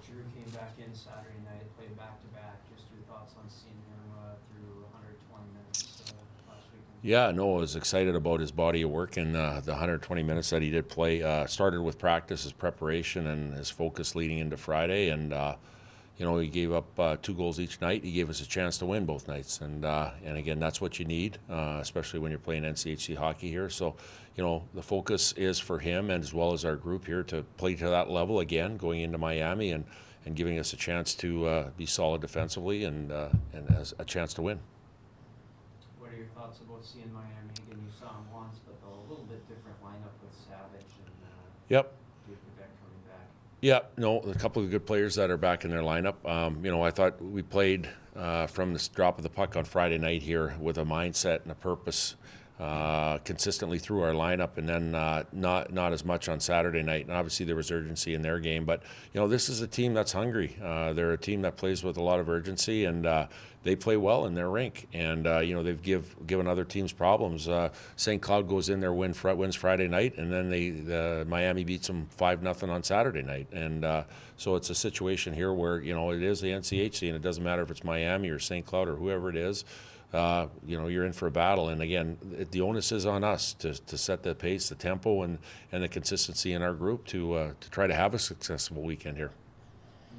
Drew came back in Saturday night, played back-to-back. Just your thoughts on seeing him through 120 minutes last weekend? Yeah, no, I was excited about his body of work and the 120 minutes that he did play. Started with practice, his preparation, and his focus leading into Friday. And he gave up 2 goals each night. He gave us a chance to win both nights. And again, that's what you need, especially when you're playing NCHC hockey here. So, the focus is for him and as well as our group here to play to that level again, going into Miami and giving us a chance to be solid defensively and as a chance to win. What are your thoughts about seeing Miami again? You saw him once, but a little bit different lineup with Savage and Yep. Quebec coming back. Yeah, no, a couple of good players that are back in their lineup. I thought we played from the drop of the puck on Friday night here with a mindset and a purpose consistently through our lineup, and then not as much on Saturday night. And obviously there was urgency in their game, but this is a team that's hungry. They're a team that plays with a lot of urgency, and they play well in their rink. And they've given other teams problems. St. Cloud goes in there, wins Friday night, and then the Miami beats them 5-0 on Saturday night. And so it's a situation here where it is the NCHC, and it doesn't matter if it's Miami or St. Cloud or whoever it is. You're in for a battle, and again, the onus is on us to set the pace, the tempo, and the consistency in our group to try to have a successful weekend here.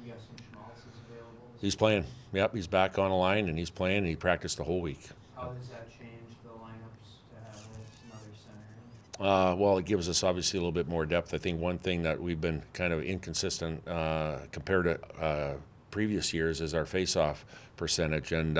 You guessing Schmaltz is available? He's playing. Yep, he's back on the line, and he's playing, and he practiced the whole week. How does that change the lineups to have another center? Well, it gives us obviously a little bit more depth. I think one thing that we've been kind of inconsistent compared to previous years is our face-off percentage, and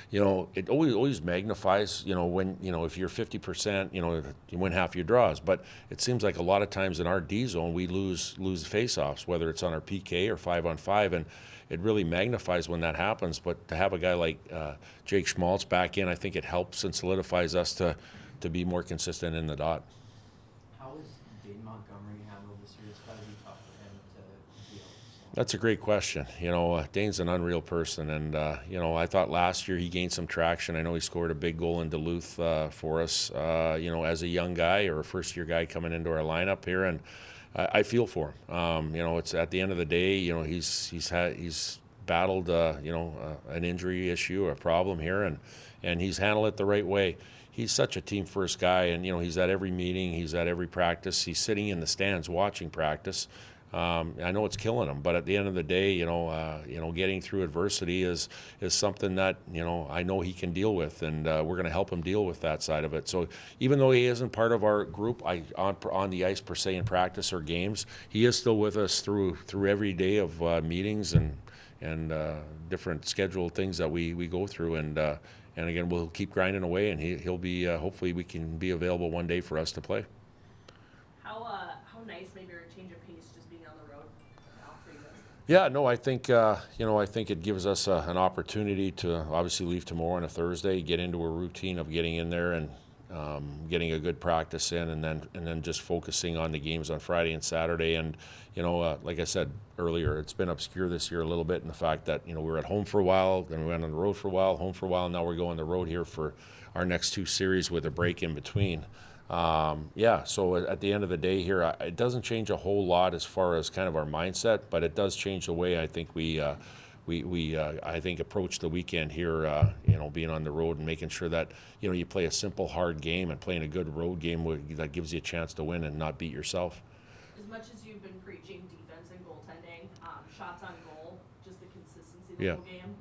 it always magnifies when if you're 50%, you win half your draws, but it seems like a lot of times in our D zone we lose face-offs, whether it's on our PK or 5-on-5, and it really magnifies when that happens. But to have a guy like Jake Schmaltz back in, I think it helps and solidifies us to be more consistent in the dot. How is Dane Montgomery handled this year? It's got to be tough for him to deal with. That's a great question. Dane's an unreal person, and I thought last year he gained some traction. I know he scored a big goal in Duluth for us. As a young guy or a first-year guy coming into our lineup here, and I feel for him. It's at the end of the day, he's battled an injury issue, a problem here, and he's handled it the right way. He's such a team-first guy, and he's at every meeting, he's at every practice, he's sitting in the stands watching practice. I know it's killing him, but at the end of the day, getting through adversity is something that I know he can deal with, and we're going to help him deal with that side of it. So even though he isn't part of our group on the ice per se in practice or games, he is still with us through every day of meetings and different scheduled things that we go through, and again, we'll keep grinding away, and he'll be hopefully we can be available one day for us to play. How nice maybe a change of pace just being on the road now for you guys? Yeah, no, I think it gives us an opportunity to obviously leave tomorrow on a Thursday, get into a routine of getting in there and getting a good practice in, and then just focusing on the games on Friday and Saturday. And like I said earlier, it's been obscure this year a little bit in the fact that we were at home for a while, then we went on the road for a while, home for a while, and now we're going on the road here for our next 2 series with a break in between. So at the end of the day here, it doesn't change a whole lot as far as kind of our mindset, but it does change the way I think we I think approach the weekend here, being on the road and making sure that you play a simple, hard game and playing a good road game that gives you a chance to win and not beat yourself. As much as you've been preaching defense and goaltending, shots on goal, just the consistency of the whole game,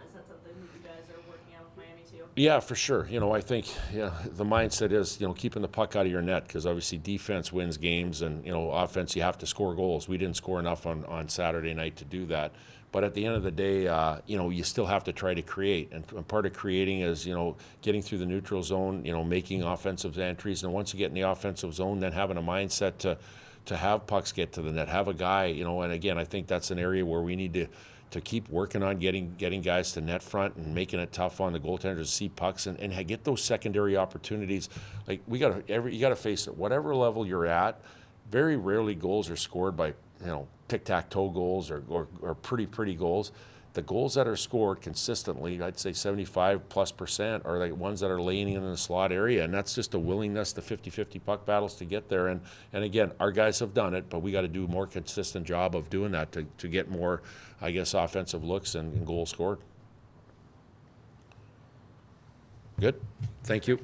is that something that you guys are working on with Miami too? Yeah, for sure. I think the mindset is keeping the puck out of your net, because obviously defense wins games, and offense you have to score goals. We didn't score enough on Saturday night to do that. But at the end of the day, you still have to try to create, and part of creating is getting through the neutral zone, making offensive entries, and once you get in the offensive zone, then having a mindset to have pucks get to the net, have a guy, and again, I think that's an area where we need to keep working on getting guys to net front and making it tough on the goaltenders to see pucks and get those secondary opportunities. Like you got to face it, whatever level you're at. Very rarely goals are scored by tic-tac-toe goals or pretty goals. the goals that are scored consistently, I'd say 75+%, are the ones that are laying in the slot area, and that's just a willingness to 50-50 puck battles to get there. And again, our guys have done it, but we got to do a more consistent job of doing that to get more, I guess, offensive looks and goals scored. Good. Thank you.